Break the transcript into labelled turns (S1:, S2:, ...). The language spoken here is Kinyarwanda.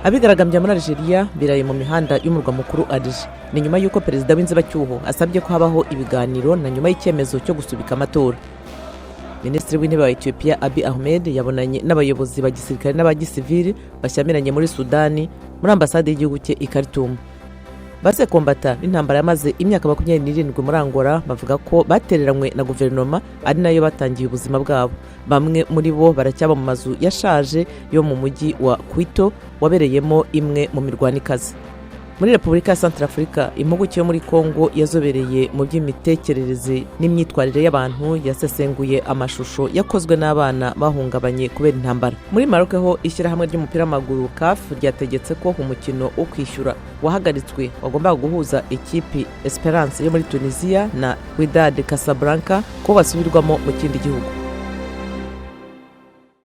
S1: Abigaragambya muri Algeria biraye mu mihanda y'umurwa mukuru Alger. Ni nyuma y'uko perezida w'inzibacyuho asabye ko habaho ibiganiro na nyuma y'icyemezo cyo gusubika amatora. Minisitiri w'intebe wa Ethiopia Abiy Ahmed yabonanye n'abayobozi ba gisirikare n'abagisivili bashyamiranye muri Sudani muri ambasade y'igihugu cye i Khartoum. Base kombata n'intambara yamaze imyaka 27 muri Angola bavuga ko batereranywe na guverinoma ari nayo batangiye ubuzima bwabo. Bamwe muri bo baracyaba mu mazu yashaje yo mu mujyi wa Quito wabereyemo imwe mu mirwano ikaze. Muri Repubulika ya Centrafrica, impuguke yo muri Kongo yazobereye mu by'imitekerereze n'imyitwarire y'abantu yasesenguye amashusho yakozwe n'abana bahungabanye kubera intambara. Muri Maroc ho ishyirahamwe ry'umupira w'amaguru CAF ryategetse ko umukino wo kwishyura wahagaritswe wagombaga guhuza ikipi Esperance yo muri Tunisia na Wydad Casablanca ko basubirwamo mu kindi gihugu.